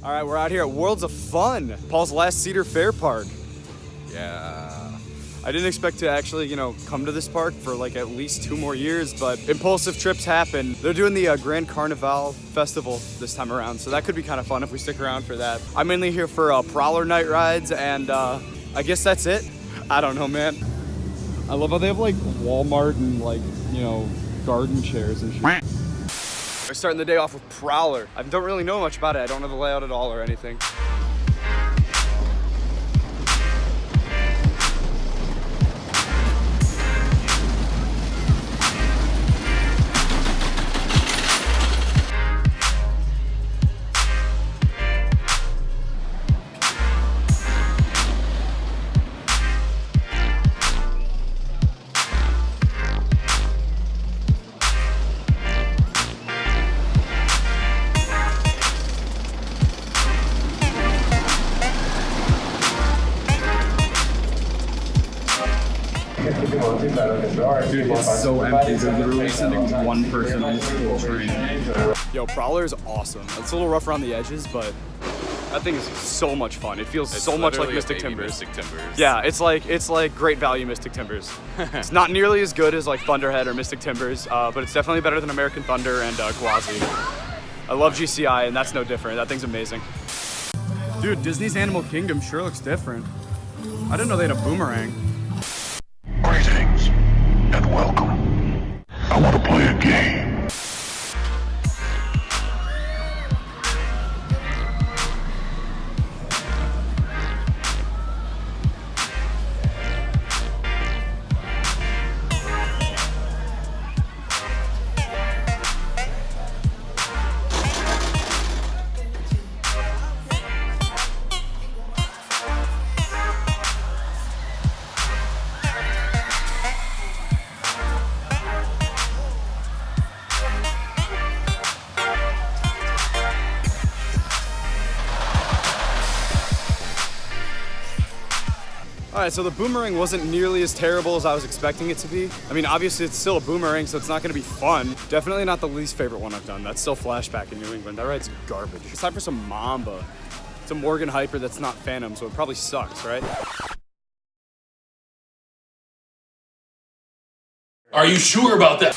All right, we're out here at Worlds of Fun, Paul's last Cedar Fair park. Yeah. I didn't expect to actually, come to this park for like at least 2 more years, but impulsive trips happen. They're doing the Grand Carnival Festival this time around, so that could be kind of fun if we stick around for that. I'm mainly here for Prowler night rides, and I guess that's it. I don't know, man. I love how they have like Walmart and like, garden chairs and shit. We're starting the day off with Prowler. I don't really know much about it. I don't know the layout at all or anything. Dude, it's so empty. They're literally sending one person on this whole train. Yo, Prowler is awesome. It's a little rough around the edges, but that thing is so much fun. It feels so much like Mystic Timbers. Yeah, it's like great value Mystic Timbers. It's not nearly as good as like Thunderhead or Mystic Timbers, but it's definitely better than American Thunder and Gwazi. I love GCI, and that's no different. That thing's amazing. Dude, Disney's Animal Kingdom sure looks different. I didn't know they had a boomerang. Greetings and welcome. I want to play a game. All right, so the boomerang wasn't nearly as terrible as I was expecting it to be. I mean, obviously it's still a boomerang, so it's not gonna be fun. Definitely not the least favorite one I've done. That's still Flashback in New England. That ride's garbage. It's time for some Mamba. It's a Morgan Hyper that's not Phantom, so it probably sucks, right? Are you sure about that?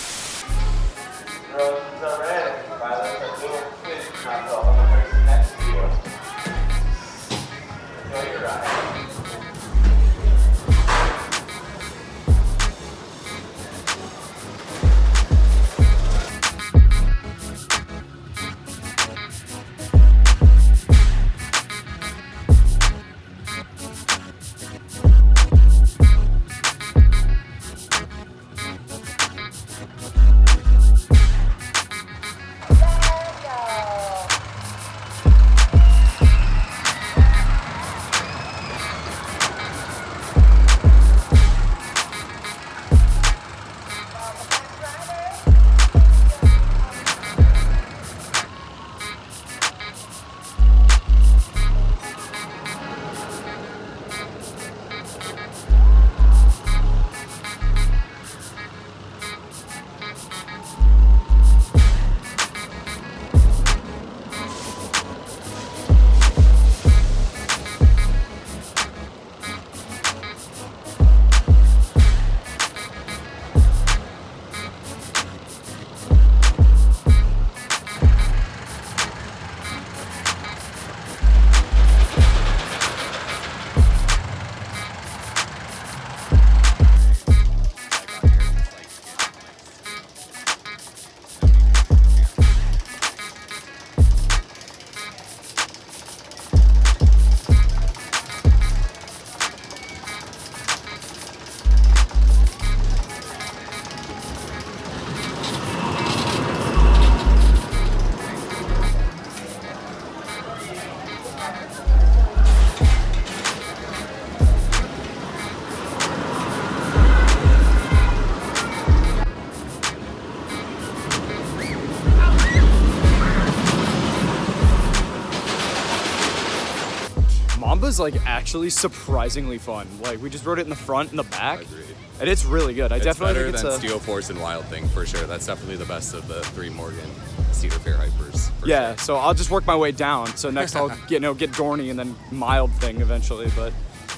Mamba's like actually surprisingly fun. Like we just rode it in the front and the back. Agreed. And it's really good. I It's definitely better think it's than a Steel Force and Wild Thing for sure. That's definitely the best of the 3 Morgan. Cedar Fair hypers. Yeah, so I'll just work my way down. So next I'll get Dorney and then mild thing eventually. But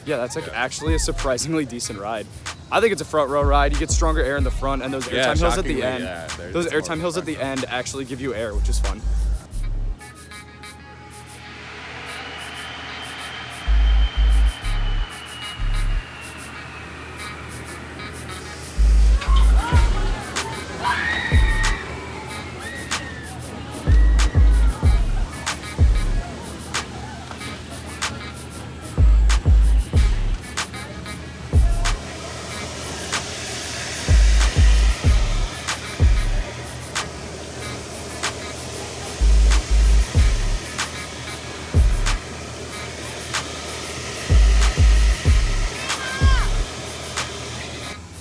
yeah, that's like actually a surprisingly decent ride. I think it's a front row ride. You get stronger air in the front, and those airtime hills at the end. Yeah, those airtime hills at the end actually give you air, which is fun.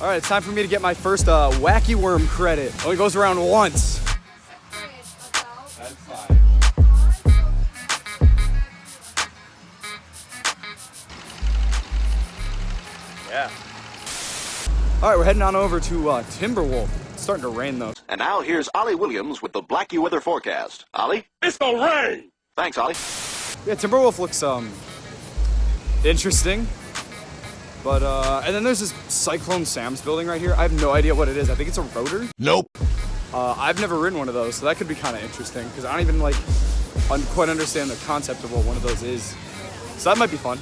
All right, it's time for me to get my first wacky worm credit. Only goes around once. That's fine. Yeah. All right, we're heading on over to Timberwolf. It's starting to rain though. And now here's Ollie Williams with the Blackie weather forecast. Ollie? It's gonna rain. Thanks, Ollie. Yeah, Timberwolf looks interesting. But, and then there's this Cyclone Sam's building right here. I have no idea what it is. I think it's a rotor. Nope. I've never ridden one of those, so that could be kind of interesting because I don't even quite understand the concept of what one of those is. So that might be fun.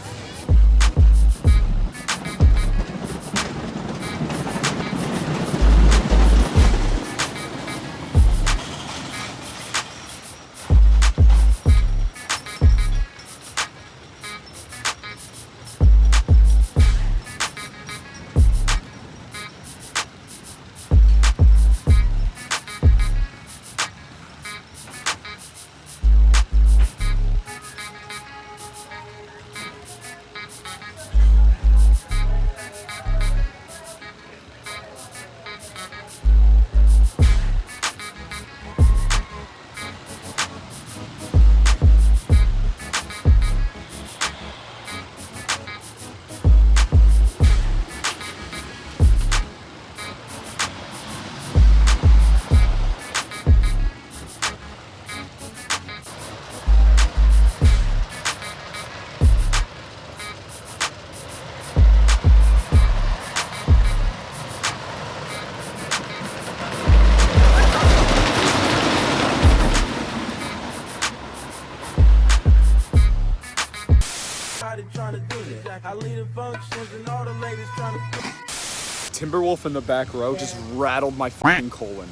Timberwolf in the back row just rattled my fucking colon.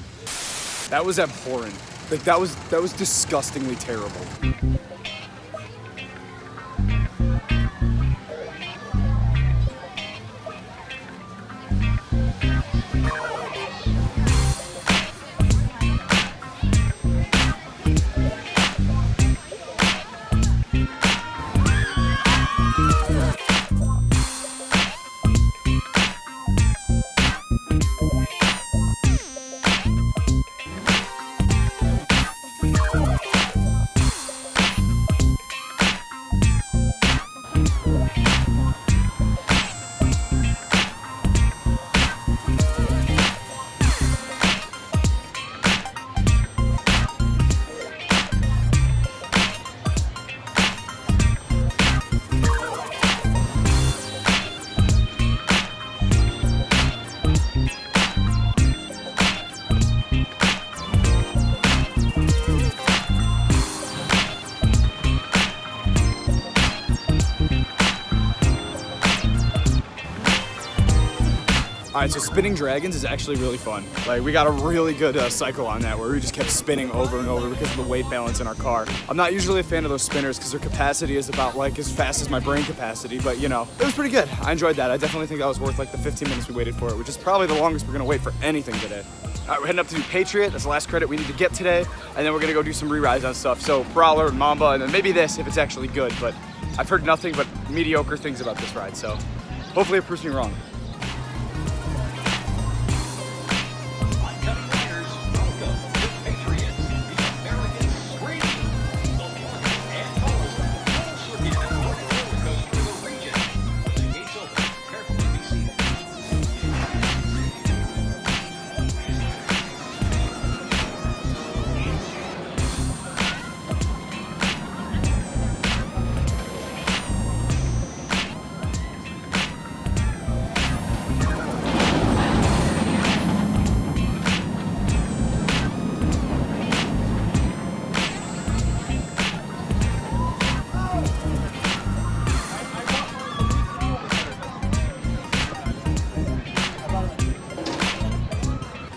That was abhorrent. Like that was disgustingly terrible. All right, so spinning dragons is actually really fun. Like, we got a really good cycle on that where we just kept spinning over and over because of the weight balance in our car. I'm not usually a fan of those spinners because their capacity is about like as fast as my brain capacity, but you know, it was pretty good. I enjoyed that. I definitely think that was worth like the 15 minutes we waited for it, which is probably the longest we're gonna wait for anything today. All right, we're heading up to do Patriot. That's the last credit we need to get today, and then we're gonna go do some re-rides on stuff. So Prowler and Mamba, and then maybe this if it's actually good, but I've heard nothing but mediocre things about this ride, so hopefully it proves me wrong.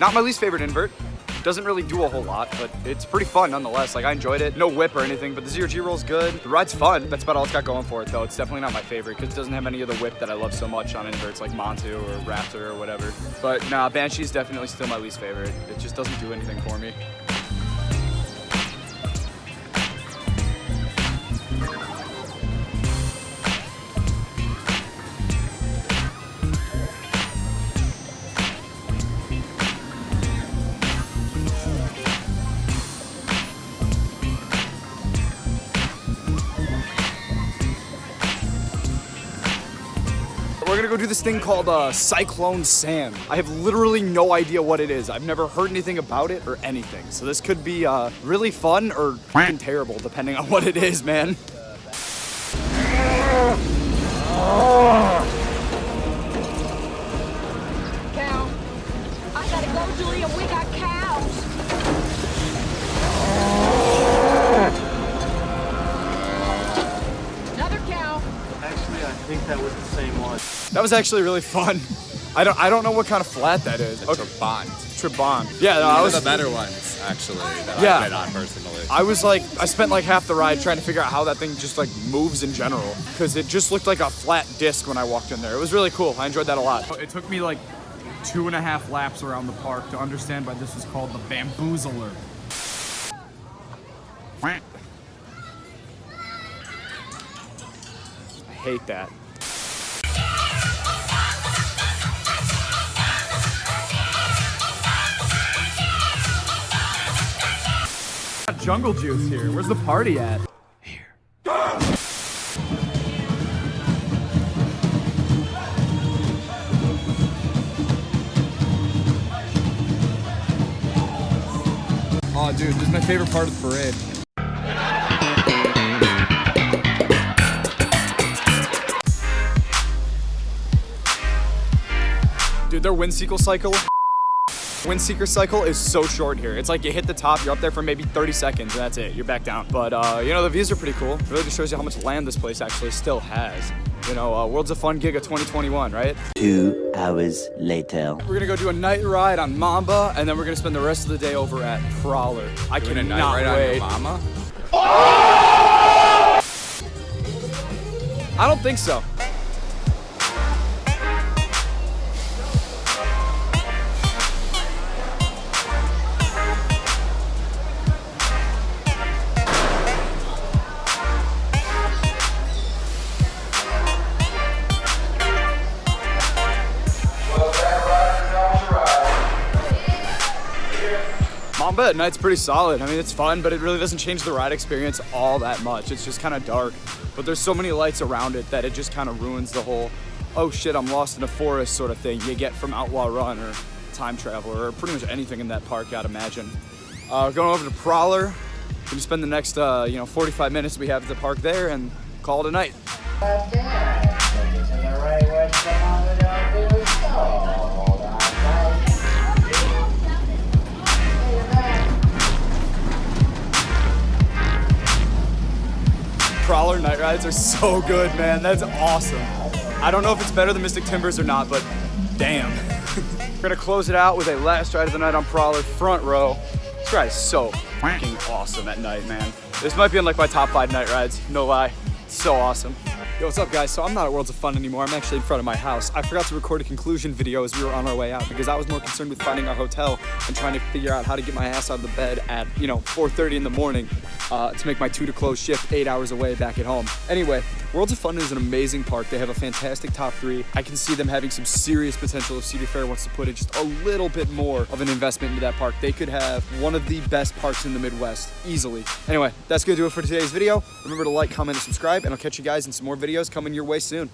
Not my least favorite invert. Doesn't really do a whole lot, but it's pretty fun nonetheless. Like, I enjoyed it. No whip or anything, but the ZeroG Roll's good. The ride's fun. That's about all it's got going for it, though. It's definitely not my favorite because it doesn't have any of the whip that I love so much on inverts like Montu or Raptor or whatever. But nah, Banshee's definitely still my least favorite. It just doesn't do anything for me. We're gonna go do this thing called Cyclone Sam. I have literally no idea what it is. I've never heard anything about it or anything. So this could be really fun or fucking terrible, depending on what it is, man. Cow. I gotta go, Julia. We got cows. Another cow. Actually, I think that was the same one. That was actually really fun. I don't know what kind of flat that is. Okay. Trabant. Yeah, no, I was the better ones actually that Yeah. I've been on personally. I spent like half the ride trying to figure out how that thing just like moves in general, because it just looked like a flat disc when I walked in there. It was really cool. I enjoyed that a lot. It took me like 2.5 laps around the park to understand why this was called the Bamboozler. I hate that. Jungle juice here. Where's the party at? Here. Oh, dude, this is my favorite part of the parade. Dude, their Windseeker cycle is so short here. It's like you hit the top, you're up there for maybe 30 seconds, and that's it. You're back down. But, you know, the views are pretty cool. It really just shows you how much land this place actually still has. You know, World's a Fun gig of 2021, right? 2 hours later. We're gonna go do a night ride on Mamba, and then we're gonna spend the rest of the day over at Prowler. I Doing a night cannot ride wait. on your mama? I don't think so. Mamba at night's pretty solid. I mean, it's fun, but it really doesn't change the ride experience all that much. It's just kind of dark, but there's so many lights around it that it just kind of ruins the whole, oh shit, I'm lost in a forest sort of thing you get from Outlaw Run or Time Traveler or pretty much anything in that park, I'd imagine. Going over to Prowler. We're gonna spend the next, 45 minutes we have at the park there and call it a night. Prowler night rides are so good, man. That's awesome. I don't know if it's better than Mystic Timbers or not, but damn. We're gonna close it out with a last ride of the night on Prowler, front row. This ride is so fucking awesome at night, man. This might be in like my top 5 night rides, no lie. It's so awesome. Yo, what's up guys? So I'm not at Worlds of Fun anymore. I'm actually in front of my house. I forgot to record a conclusion video as we were on our way out because I was more concerned with finding our hotel and trying to figure out how to get my ass out of the bed at, 4:30 in the morning to make my 2 to close shift 8 hours away back at home. Anyway, Worlds of Fun is an amazing park. They have a fantastic top 3. I can see them having some serious potential if Cedar Fair wants to put in just a little bit more of an investment into that park. They could have one of the best parks in the Midwest, easily. Anyway, that's gonna do it for today's video. Remember to like, comment, and subscribe, and I'll catch you guys in some more videos coming your way soon.